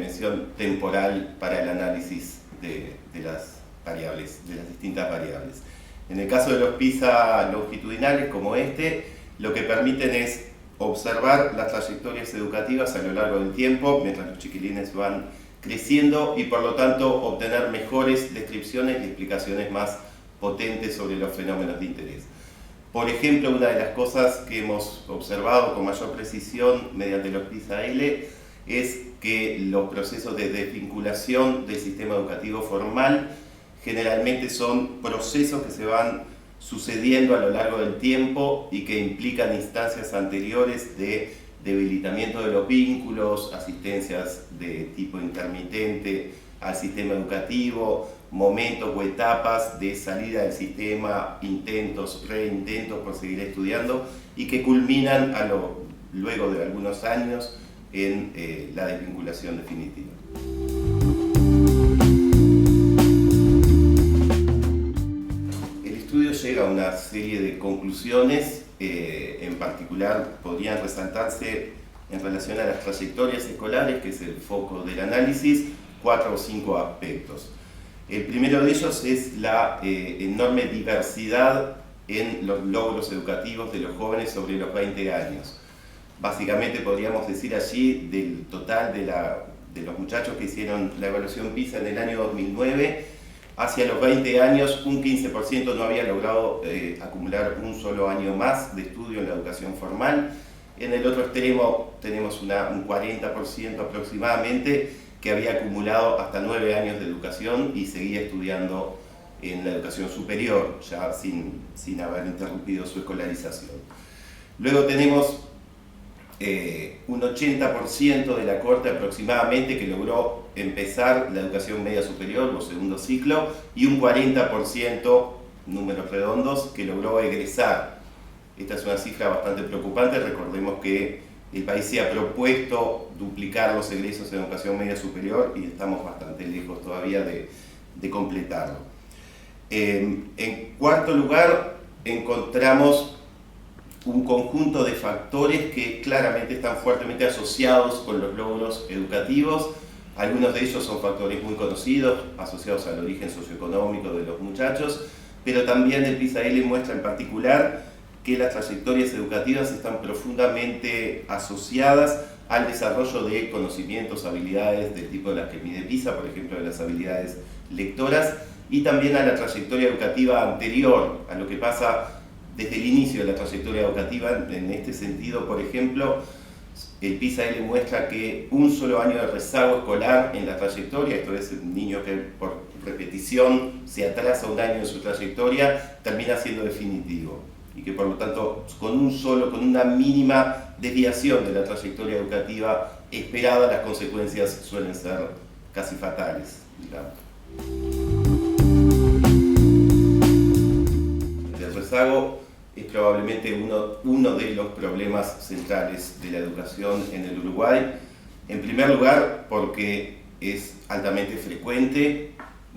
dimensión temporal para el análisis de las variables, de las distintas variables. En el caso de los PISA longitudinales como este, lo que permiten es observar las trayectorias educativas a lo largo del tiempo, mientras los chiquilines van creciendo, y por lo tanto obtener mejores descripciones y explicaciones más potentes sobre los fenómenos de interés. Por ejemplo, una de las cosas que hemos observado con mayor precisión mediante los PISA-L es que los procesos de desvinculación del sistema educativo formal generalmente son procesos que se van sucediendo a lo largo del tiempo y que implican instancias anteriores de debilitamiento de los vínculos, asistencias de tipo intermitente al sistema educativo, momentos o etapas de salida del sistema, intentos, reintentos por seguir estudiando, y que culminan luego de algunos años en la desvinculación definitiva. El estudio llega a una serie de conclusiones, en particular podrían resaltarse en relación a las trayectorias escolares, que es el foco del análisis, 4 o 5 aspectos. El primero de ellos es la enorme diversidad en los logros educativos de los jóvenes sobre los 20 años. Básicamente podríamos decir allí, del total de los muchachos que hicieron la evaluación PISA en el año 2009, hacia los 20 años un 15% no había logrado acumular un solo año más de estudio en la educación formal. En el otro extremo tenemos un 40% aproximadamente que había acumulado hasta 9 años de educación y seguía estudiando en la educación superior, ya sin haber interrumpido su escolarización. Luego tenemos un 80% de la corte aproximadamente que logró empezar la educación media superior o segundo ciclo, y un 40%, números redondos, que logró egresar. Esta es una cifra bastante preocupante. Recordemos que el país se ha propuesto duplicar los egresos en educación media superior y estamos bastante lejos todavía de completarlo. En cuarto lugar, encontramos un conjunto de factores que claramente están fuertemente asociados con los logros educativos. Algunos de ellos son factores muy conocidos, asociados al origen socioeconómico de los muchachos, pero también el PISA-L muestra en particular que las trayectorias educativas están profundamente asociadas al desarrollo de conocimientos, habilidades del tipo de las que mide PISA, por ejemplo, de las habilidades lectoras, y también a la trayectoria educativa anterior, a lo que pasa desde el inicio de la trayectoria educativa. En este sentido, por ejemplo, el PISA-L muestra que un solo año de rezago escolar en la trayectoria, esto es, un niño que por repetición se atrasa un año en su trayectoria, termina siendo definitivo, y que por lo tanto con una mínima desviación de la trayectoria educativa esperada, las consecuencias suelen ser casi fatales, digamos. El rezago es probablemente uno de los problemas centrales de la educación en el Uruguay. En primer lugar, porque es altamente frecuente.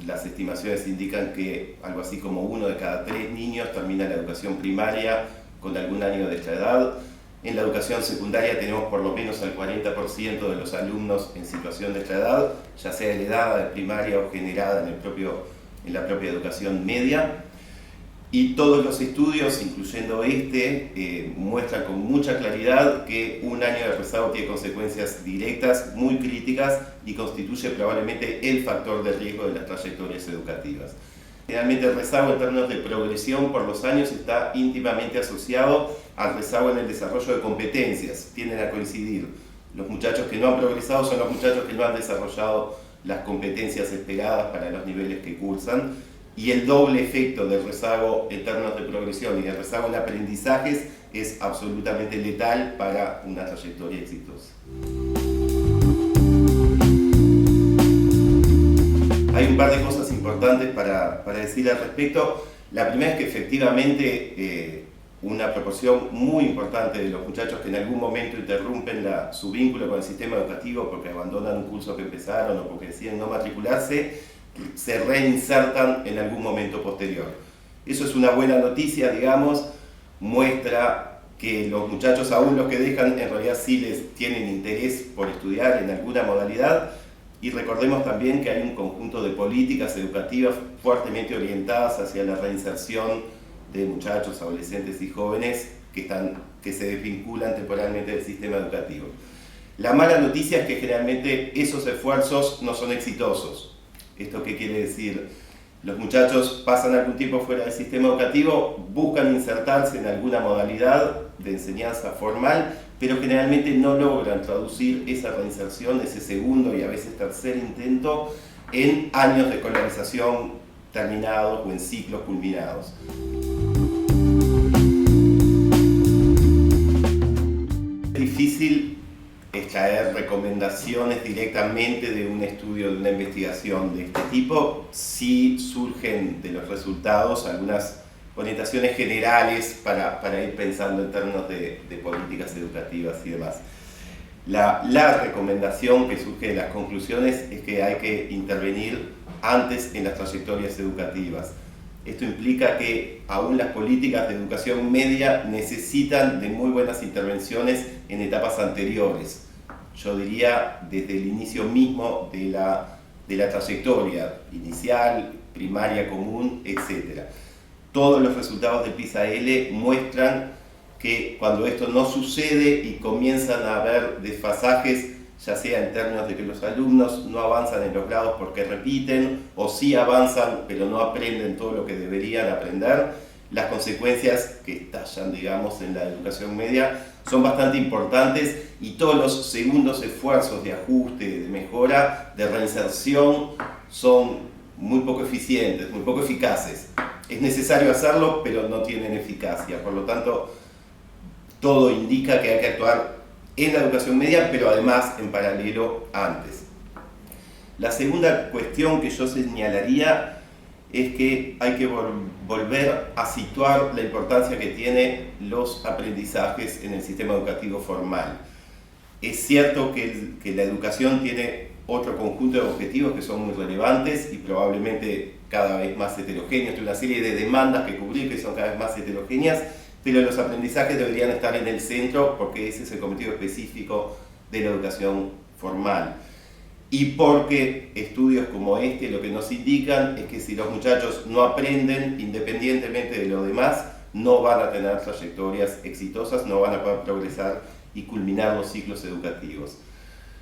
Las estimaciones indican que algo así como 1 de cada 3 niños termina la educación primaria con algún año de esta edad. En la educación secundaria tenemos por lo menos al 40% de los alumnos en situación de esta edad, ya sea heredada de primaria o generada en la propia educación media. Y todos los estudios, incluyendo muestran con mucha claridad que un año de rezago tiene consecuencias directas muy críticas y constituye probablemente el factor de riesgo de las trayectorias educativas. Generalmente el rezago en términos de progresión por los años está íntimamente asociado al rezago en el desarrollo de competencias. Tienden a coincidir. Los muchachos que no han progresado son los muchachos que no han desarrollado las competencias esperadas para los niveles que cursan. Y el doble efecto del rezago en términos de progresión y del rezago en aprendizajes es absolutamente letal para una trayectoria exitosa. Hay un par de cosas importantes para decir al respecto. La primera es que efectivamente una proporción muy importante de los muchachos que en algún momento interrumpen su vínculo con el sistema educativo porque abandonan un curso que empezaron o porque deciden no matricularse, se reinsertan en algún momento posterior. Eso es una buena noticia, digamos, muestra que los muchachos, aún los que dejan, en realidad sí les tienen interés por estudiar en alguna modalidad, y recordemos también que hay un conjunto de políticas educativas fuertemente orientadas hacia la reinserción de muchachos, adolescentes y jóvenes que se desvinculan temporalmente del sistema educativo. La mala noticia es que generalmente esos esfuerzos no son exitosos. ¿Esto qué quiere decir? Los muchachos pasan algún tiempo fuera del sistema educativo, buscan insertarse en alguna modalidad de enseñanza formal, pero generalmente no logran traducir esa reinserción, ese segundo y a veces tercer intento, en años de escolarización terminados o en ciclos culminados. Es difícil extraer recomendaciones directamente de un estudio, de una investigación de este tipo. Sí surgen de los resultados algunas orientaciones generales para ir pensando en términos de políticas educativas y demás. La recomendación que surge de las conclusiones es que hay que intervenir antes en las trayectorias educativas. Esto implica que aún las políticas de educación media necesitan de muy buenas intervenciones en etapas anteriores. Yo diría desde el inicio mismo de la trayectoria inicial, primaria, común, etc. Todos los resultados del PISA-L muestran que cuando esto no sucede y comienzan a haber desfasajes, ya sea en términos de que los alumnos no avanzan en los grados porque repiten, o sí avanzan pero no aprenden todo lo que deberían aprender, las consecuencias que estallan, digamos, en la educación media son bastante importantes y todos los segundos esfuerzos de ajuste, de mejora, de reinserción son muy poco eficientes, muy poco eficaces. Es necesario hacerlo, pero no tienen eficacia. Por lo tanto, todo indica que hay que actuar en la educación media, pero además en paralelo antes. La segunda cuestión que yo señalaría es que hay que volver a situar la importancia que tienen los aprendizajes en el sistema educativo formal. Es cierto que la educación tiene otro conjunto de objetivos que son muy relevantes y probablemente cada vez más heterogéneos, tiene una serie de demandas que cubrir que son cada vez más heterogéneas, pero los aprendizajes deberían estar en el centro porque ese es el cometido específico de la educación formal. Y porque estudios como este lo que nos indican es que si los muchachos no aprenden independientemente de lo demás, no van a tener trayectorias exitosas, no van a poder progresar y culminar los ciclos educativos.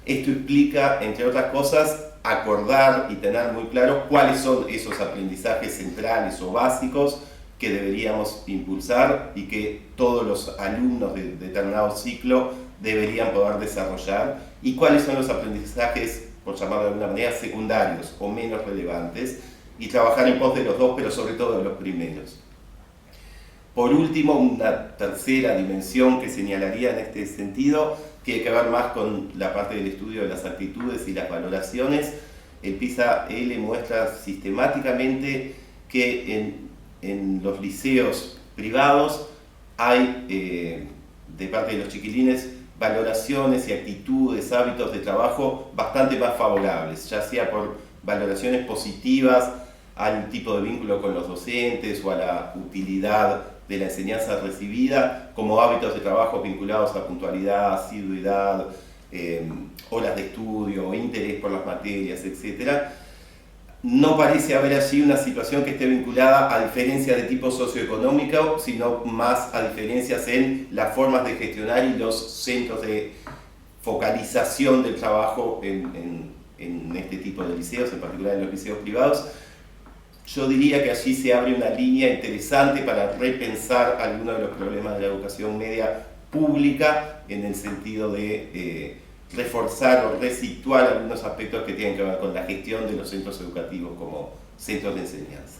Esto implica, entre otras cosas, acordar y tener muy claro cuáles son esos aprendizajes centrales o básicos que deberíamos impulsar y que todos los alumnos de determinado ciclo deberían poder desarrollar, y cuáles son los aprendizajes, por llamarlo de alguna manera, secundarios o menos relevantes, y trabajar en pos de los dos, pero sobre todo de los primeros. Por último, una tercera dimensión que señalaría en este sentido tiene que ver más con la parte del estudio de las actitudes y las valoraciones. El PISA-L muestra sistemáticamente que en los liceos privados hay, de parte de los chiquilines, valoraciones y actitudes, hábitos de trabajo bastante más favorables, ya sea por valoraciones positivas al tipo de vínculo con los docentes o a la utilidad de la enseñanza recibida, como hábitos de trabajo vinculados a puntualidad, asiduidad, horas de estudio, interés por las materias, etc. No parece haber allí una situación que esté vinculada a diferencias de tipo socioeconómico, sino más a diferencias en las formas de gestionar y los centros de focalización del trabajo en este tipo de liceos, en particular en los liceos privados. Yo diría que allí se abre una línea interesante para repensar algunos de los problemas de la educación media pública en el sentido de reforzar o resituar algunos aspectos que tienen que ver con la gestión de los centros educativos como centros de enseñanza.